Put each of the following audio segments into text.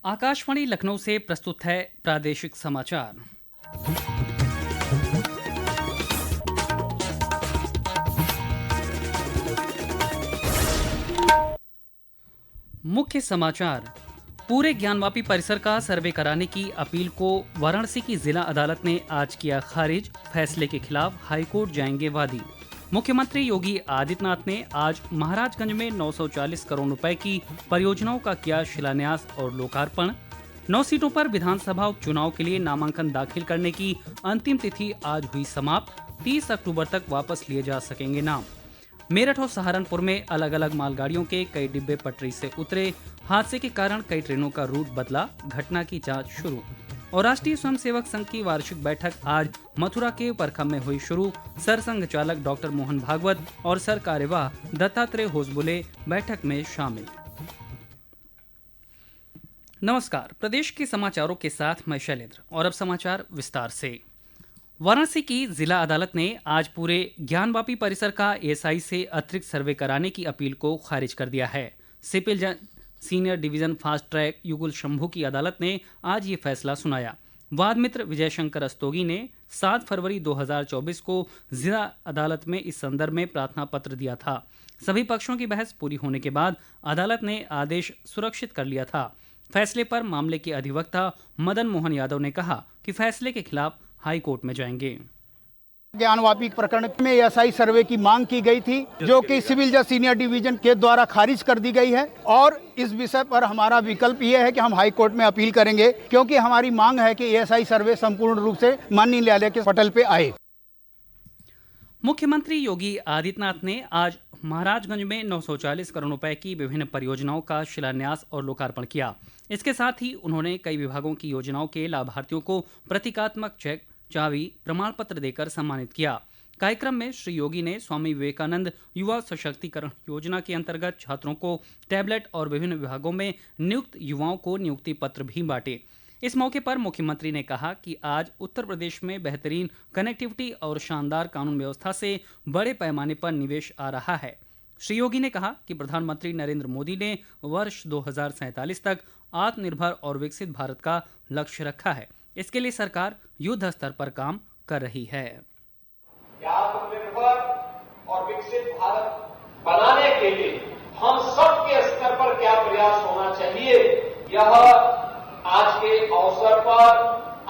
आकाशवाणी लखनऊ से प्रस्तुत है प्रादेशिक समाचार। मुख्य समाचार। पूरे ज्ञानवापी परिसर का सर्वे कराने की अपील को वाराणसी की जिला अदालत ने आज किया खारिज। फैसले के खिलाफ हाईकोर्ट जाएंगे वादी। मुख्यमंत्री योगी आदित्यनाथ ने आज महाराजगंज में 940 करोड़ रुपए की परियोजनाओं का किया शिलान्यास और लोकार्पण। 9 सीटों पर विधानसभा उपचुनाव के लिए नामांकन दाखिल करने की अंतिम तिथि आज हुई समाप्त। 30 अक्टूबर तक वापस लिए जा सकेंगे नाम। मेरठ और सहारनपुर में अलग अलग मालगाड़ियों के कई डिब्बे पटरी से उतरे। हादसे के कारण कई ट्रेनों का रूट बदला। घटना की जांच शुरू। और राष्ट्रीय स्वयंसेवक संघ की वार्षिक बैठक आज मथुरा के परखम में हुई शुरू। सरसंघ चालक डॉक्टर मोहन भागवत और सर कार्यवाह दत्तात्रेय होसबुले बैठक में शामिल। नमस्कार, प्रदेश के समाचारों के साथ मैं शैलेंद्र। और अब समाचार विस्तार से। वाराणसी की जिला अदालत ने आज पूरे ज्ञानवापी परिसर का एएसआई से अतिरिक्त सर्वे कराने की अपील को खारिज कर दिया है। Civil senior division fast track Yugal Shambhu की अदालत ने आज ये फैसला सुनाया। वाद मित्र विजय शंकर रस्तोगी ने 7 फरवरी 2024 को जिला अदालत में इस संदर्भ में प्रार्थना पत्र दिया था। सभी पक्षों की बहस पूरी होने के बाद अदालत ने आदेश सुरक्षित कर लिया था। फैसले पर मामले के अधिवक्ता मदन मोहन यादव ने कहा कि फैसले के खिलाफ हाई कोर्ट में जाएंगे। ज्ञानवापी प्रकरण में एएसआई सर्वे की मांग की गई थी, जो कि सिविल जज सीनियर डिवीजन के द्वारा खारिज कर दी गई है। और इस विषय पर हमारा विकल्प ये है कि हम हाई कोर्ट में अपील करेंगे, क्योंकि हमारी मांग है कि एएसआई सर्वे संपूर्ण रूप से माननीय न्यायालय के पटल पे आए। मुख्यमंत्री योगी आदित्यनाथ ने आज महाराजगंज में 940 करोड़ रुपए की विभिन्न परियोजनाओं का शिलान्यास और लोकार्पण किया। इसके साथ ही उन्होंने कई विभागों की योजनाओं के लाभार्थियों को प्रतीकात्मक चेक, चाबी, प्रमाण पत्र देकर सम्मानित किया। कार्यक्रम में श्री योगी ने स्वामी विवेकानंद युवा सशक्तिकरण योजना के अंतर्गत छात्रों को टैबलेट और विभिन्न विभागों में नियुक्त युवाओं को नियुक्ति पत्र भी बांटे। इस मौके पर मुख्यमंत्री ने कहा कि आज उत्तर प्रदेश में बेहतरीन कनेक्टिविटी और शानदार कानून व्यवस्था से बड़े पैमाने पर निवेश आ रहा है। श्री योगी ने कहा कि प्रधानमंत्री नरेंद्र मोदी ने वर्ष 2047 तक आत्मनिर्भर और विकसित भारत का लक्ष्य रखा है। इसके लिए सरकार युद्ध स्तर पर काम कर रही है। आत्मनिर्भर और विकसित भारत बनाने के लिए हम सबके स्तर पर क्या प्रयास होना चाहिए, यह आज के अवसर पर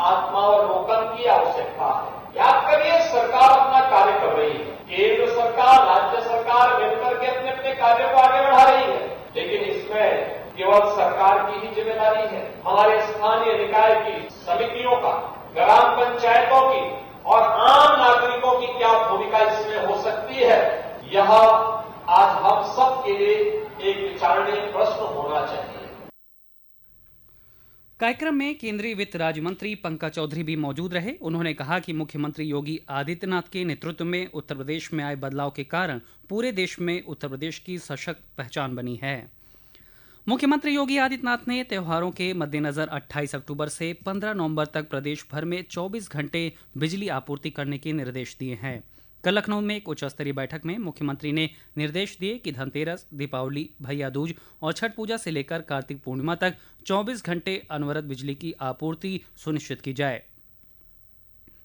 आत्मावलोकन की आवश्यकता है। याद करिए, सरकार अपना कार्य कर रही है। केंद्र सरकार, राज्य सरकार मिलकर के अपने अपने कार्य को आगे बढ़ा रही है, लेकिन इसमें केवल सरकार की ही जिम्मेदारी है। हमारे स्थानीय निकाय की समितियों का, ग्राम पंचायतों की और आम नागरिकों की क्या भूमिका इसमें हो सकती है, यह आज हम सब के लिए एक विचारणीय प्रश्न होना चाहिए। कार्यक्रम में केंद्रीय वित्त राज्य मंत्री पंकज चौधरी भी मौजूद रहे। उन्होंने कहा कि मुख्यमंत्री योगी आदित्यनाथ के नेतृत्व में उत्तर प्रदेश में आए बदलाव के कारण पूरे देश में उत्तर प्रदेश की सशक्त पहचान बनी है। मुख्यमंत्री योगी आदित्यनाथ ने त्योहारों के मद्देनजर 28 अक्टूबर से 15 नवंबर तक प्रदेश भर में 24 घंटे बिजली आपूर्ति करने के निर्देश दिए हैं। कल लखनऊ में एक उच्च स्तरीय बैठक में मुख्यमंत्री ने निर्देश दिए कि धनतेरस, दीपावली, भैया दूज और छठ पूजा से लेकर कार्तिक पूर्णिमा तक 24 घंटे अनवरत बिजली की आपूर्ति सुनिश्चित की जाए।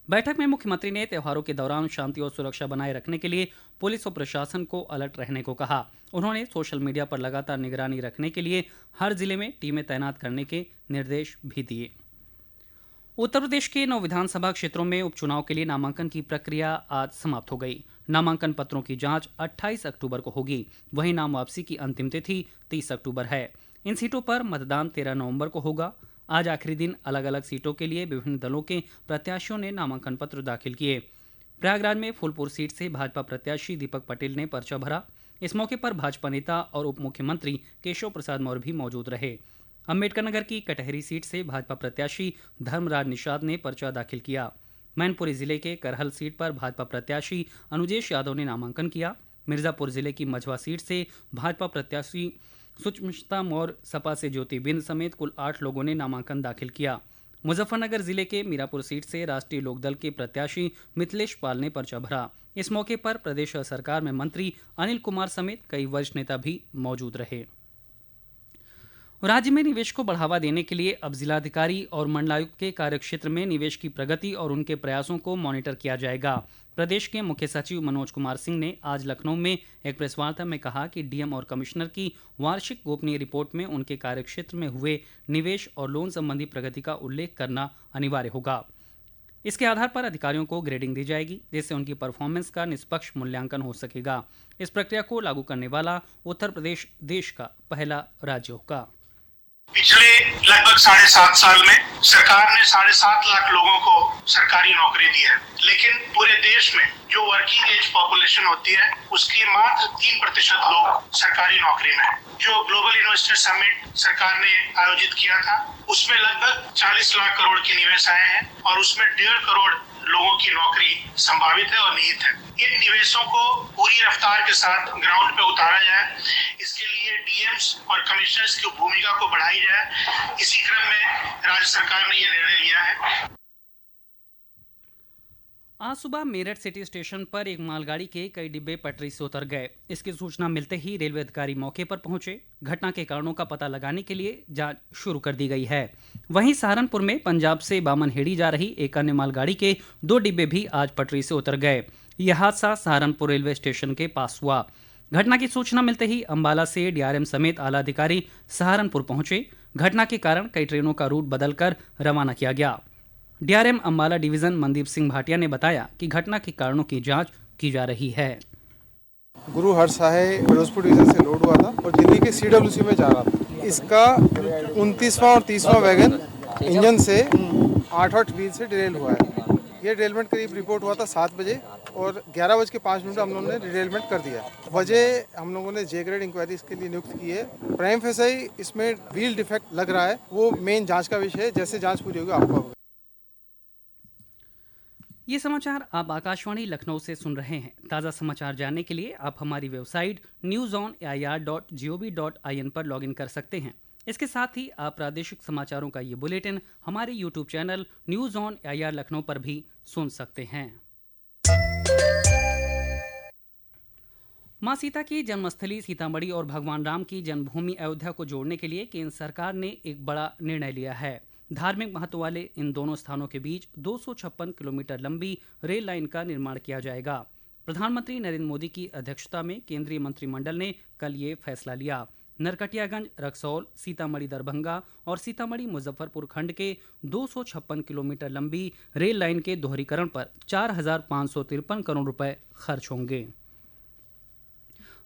बैठक में मुख्यमंत्री ने त्योहारों के दौरान शांति और सुरक्षा बनाए रखने के लिए पुलिस और प्रशासन को अलर्ट रहने को कहा। उन्होंने सोशल मीडिया पर लगातार निगरानी रखने के लिए हर जिले में टीमें तैनात करने के निर्देश भी दिए। उत्तर प्रदेश के 9 विधानसभा क्षेत्रों में उपचुनाव के लिए नामांकन की प्रक्रिया आज समाप्त हो गई। नामांकन पत्रों की जांच 28 अक्टूबर को होगी। वहीं नाम वापसी की अंतिम तिथि 30 अक्टूबर है। इन सीटों पर मतदान 13 नवंबर को होगा। आज आखिरी दिन अलग अलग सीटों के लिए विभिन्न दलों के प्रत्याशियों ने नामांकन पत्र दाखिल किए। प्रयागराज में फूलपुर सीट से भाजपा प्रत्याशी दीपक पटेल ने पर्चा भरा। इस मौके पर भाजपा नेता और उप मुख्यमंत्री केशव प्रसाद मौर्य भी मौजूद रहे। अम्बेडकर नगर की कटहरी सीट से भाजपा प्रत्याशी धर्मराज निषाद ने पर्चा दाखिल किया। मैनपुरी जिले के करहल सीट पर भाजपा प्रत्याशी अनुजेश यादव ने नामांकन किया। मिर्जापुर जिले की मझवा सीट से भाजपा प्रत्याशी सुष्मिता मौर्य, सपा से ज्योति बिंद समेत कुल 8 लोगों ने नामांकन दाखिल किया। मुजफ्फरनगर जिले के मीरापुर सीट से राष्ट्रीय लोकदल के प्रत्याशी मिथिलेश पाल ने पर्चा भरा। इस मौके पर प्रदेश सरकार में मंत्री अनिल कुमार समेत कई वरिष्ठ नेता भी मौजूद रहे। राज्य में निवेश को बढ़ावा देने के लिए अब जिलाधिकारी और मंडलायुक्त के कार्यक्षेत्र में निवेश की प्रगति और उनके प्रयासों को मॉनिटर किया जाएगा। प्रदेश के मुख्य सचिव मनोज कुमार सिंह ने आज लखनऊ में एक प्रेस वार्ता में कहा कि डीएम और कमिश्नर की वार्षिक गोपनीय रिपोर्ट में उनके कार्यक्षेत्र में हुए निवेश और लोन संबंधी प्रगति का उल्लेख करना अनिवार्य होगा। इसके आधार पर अधिकारियों को ग्रेडिंग दी जाएगी, जिससे उनकी परफॉर्मेंस का निष्पक्ष मूल्यांकन हो सकेगा। इस प्रक्रिया को लागू करने वाला उत्तर प्रदेश देश का पहला राज्य होगा। पिछले लगभग 7.5 साल में सरकार ने 7.5 लाख लोगों को सरकारी नौकरी दी है, लेकिन पूरे देश में जो वर्किंग एज पॉपुलेशन होती है उसकी मात्र 3% लोग सरकारी नौकरी में है। जो ग्लोबल इन्वेस्टर समिट सरकार ने आयोजित किया था उसमें लगभग 40 लाख करोड़ के निवेश आए हैं और उसमें 1.5 करोड़ लोगों की नौकरी संभावित है और निहित है। इन निवेशों को पूरी रफ्तार के साथ ग्राउंड पे उतारा जाए, इसके लिए डीएम्स और कमिश्नर्स की भूमिका को बढ़ाई जाए। इसी क्रम में राज्य सरकार ने ये निर्णय लिया है। आज सुबह मेरठ सिटी स्टेशन पर एक मालगाड़ी के कई डिब्बे पटरी से उतर गए। इसकी सूचना मिलते ही रेलवे अधिकारी मौके पर पहुंचे। घटना के कारणों का पता लगाने के लिए जांच शुरू कर दी गई है। वहीं सहारनपुर में पंजाब से बामनहेड़ी जा रही एक अन्य मालगाड़ी के 2 डिब्बे भी आज पटरी से उतर गए। यह हादसा सहारनपुर रेलवे स्टेशन के पास हुआ। घटना की सूचना मिलते ही अंबाला से डीआरएम समेत आला अधिकारी सहारनपुर पहुंचे। घटना के कारण कई ट्रेनों का रूट बदलकर रवाना किया गया। डीआरएम अंबाला डिवीजन मनदीप सिंह भाटिया ने बताया कि घटना के कारणों की जांच की जा रही है। गुरु हरसाहे फिरोजपुर डिवीजन से लोड हुआ था और दिल्ली के सीडब्ल्यूसी में जा रहा था। इसका 29वां और 30वां वैगन इंजन से 8 व्हील से डिरेल हुआ है। ये डिरेलमेंट करीब रिपोर्ट हुआ था 7 बजे और 11:05 हम लोगों ने डिरेलमेंट कर दिया। वजह हम लोगों ने जे ग्रेड इंक्वायरी इसके लिए नियुक्त की है। प्राइम फेसाई इसमें व्हील डिफेक्ट लग रहा है, वो मेन जाँच का विषय है। जैसे जाँच पूरी होगी आपको। ये समाचार आप आकाशवाणी लखनऊ से सुन रहे हैं। ताज़ा समाचार जानने के लिए आप हमारी वेबसाइट newsonair.gov.in पर लॉगिन कर सकते हैं। इसके साथ ही आप प्रादेशिक समाचारों का ये बुलेटिन हमारे YouTube channel news on AIR Lucknow पर भी सुन सकते हैं। मां सीता की जन्मस्थली सीतामढ़ी और भगवान राम की जन्मभूमि अयोध्या को जोड़ने के लिए केंद्र सरकार ने एक बड़ा निर्णय लिया है। धार्मिक महत्व वाले इन दोनों स्थानों के बीच 256 किलोमीटर लंबी रेल लाइन का निर्माण किया जाएगा। प्रधानमंत्री नरेंद्र मोदी की अध्यक्षता में केंद्रीय मंत्रिमंडल ने कल ये फैसला लिया। नरकटियागंज, रक्सौल, सीतामढ़ी दरभंगा और सीतामढ़ी मुजफ्फरपुर खंड के 256 किलोमीटर लंबी रेल लाइन के दोहरीकरण पर 4,553 करोड़ रुपए खर्च होंगे।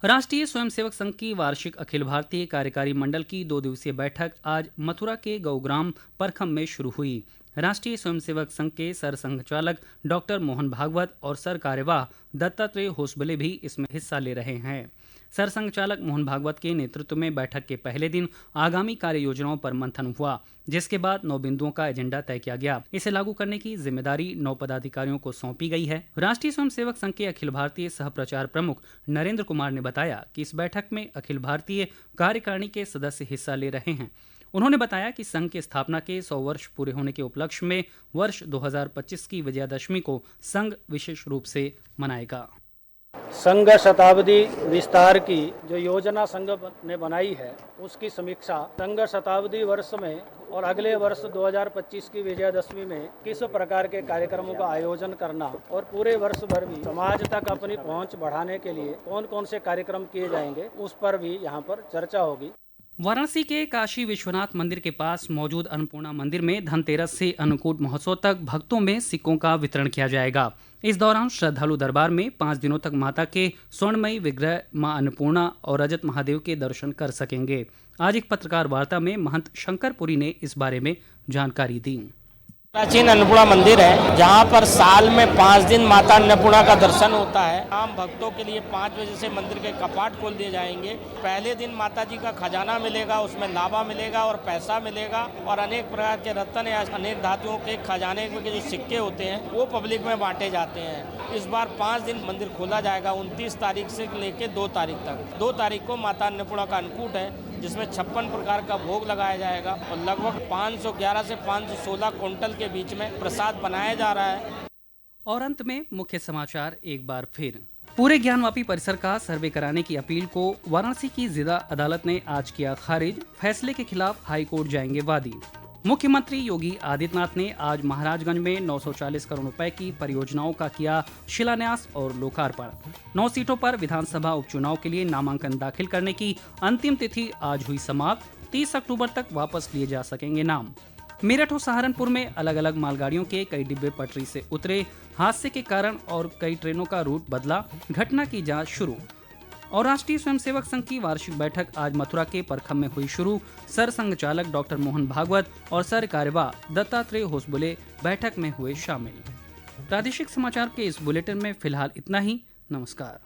राष्ट्रीय स्वयंसेवक संघ की वार्षिक अखिल भारतीय कार्यकारी मंडल की 2 दिवसीय बैठक आज मथुरा के गौग्राम परखम में शुरू हुई। राष्ट्रीय स्वयंसेवक संघ के सरसंघचालक डॉक्टर मोहन भागवत और सर कार्यवाह दत्तात्रेय होसबले भी इसमें हिस्सा ले रहे हैं। सरसंघचालक मोहन भागवत के नेतृत्व में बैठक के पहले दिन आगामी कार्य योजनाओं पर मंथन हुआ, जिसके बाद 9 बिंदुओं का एजेंडा तय किया गया। इसे लागू करने की जिम्मेदारी 9 पदाधिकारियों को सौंपी गई है। राष्ट्रीय स्वयंसेवक संघ के अखिल भारतीय सह प्रचार प्रमुख नरेंद्र कुमार ने बताया कि इस बैठक में अखिल भारतीय कार्यकारिणी के सदस्य हिस्सा ले रहे हैं। उन्होंने बताया कि संघ की स्थापना के 100 वर्ष पूरे होने के उपलक्ष्य में वर्ष 2025 की विजयादशमी को संघ विशेष रूप से मनाएगा। संघ शताब्दी विस्तार की जो योजना संघ ने बनाई है उसकी समीक्षा संघ शताब्दी वर्ष में और अगले वर्ष 2025 की विजयादशमी में किस प्रकार के कार्यक्रमों का आयोजन करना और पूरे वर्ष भर भी समाज तक अपनी पहुंच बढ़ाने के लिए कौन कौन से कार्यक्रम किए जाएंगे उस पर भी यहाँ पर चर्चा होगी। वाराणसी के काशी विश्वनाथ मंदिर के पास मौजूद अन्नपूर्णा मंदिर में धनतेरस से अन्नकूट महोत्सव तक भक्तों में सिक्कों का वितरण किया जाएगा। इस दौरान श्रद्धालु दरबार में 5 दिनों तक माता के स्वर्णमयी विग्रह मां अन्नपूर्णा और रजत महादेव के दर्शन कर सकेंगे। आज एक पत्रकार वार्ता में महंत शंकरपुरी ने इस बारे में जानकारी दी। प्राचीन अन्नपूर्णा मंदिर है जहाँ पर साल में 5 दिन माता अन्नपूर्णा का दर्शन होता है। आम भक्तों के लिए 5 बजे से मंदिर के कपाट खोल दिए जाएंगे। पहले दिन माता जी का खजाना मिलेगा, उसमें लावा मिलेगा और पैसा मिलेगा और अनेक प्रकार के रत्न या अनेक धातुओं के खजाने के जो सिक्के होते हैं वो पब्लिक में बांटे जाते हैं। इस बार 5 दिन मंदिर खोला जाएगा, 29 तारीख से लेकर 2 तारीख तक। 2 तारीख को माता अन्नपूर्णा का अन्नकूट है जिसमें 56 प्रकार का भोग लगाया जाएगा और लगभग 511 से 516 क्विंटल के बीच में प्रसाद बनाया जा रहा है। और अंत में मुख्य समाचार एक बार फिर। पूरे ज्ञानवापी परिसर का सर्वे कराने की अपील को वाराणसी की जिला अदालत ने आज किया खारिज। फैसले के खिलाफ हाई कोर्ट जाएंगे वादी। मुख्यमंत्री योगी आदित्यनाथ ने आज महाराजगंज में 940 करोड़ रुपए की परियोजनाओं का किया शिलान्यास और लोकार्पण। 9 सीटों पर विधानसभा उपचुनाव के लिए नामांकन दाखिल करने की अंतिम तिथि आज हुई समाप्त। 30 अक्टूबर तक वापस लिए जा सकेंगे नाम। मेरठ और सहारनपुर में अलग अलग मालगाड़ियों के कई डिब्बे पटरी से उतरे। हादसे के कारण और कई ट्रेनों का रूट बदला। घटना की जांच शुरू। और राष्ट्रीय स्वयंसेवक संघ की वार्षिक बैठक आज मथुरा के परखम में हुई शुरू। सर संघ चालक डॉक्टर मोहन भागवत और सर कार्यवाह दत्तात्रेय होसबुले बैठक में हुए शामिल। प्रादेशिक समाचार के इस बुलेटिन में फिलहाल इतना ही। नमस्कार।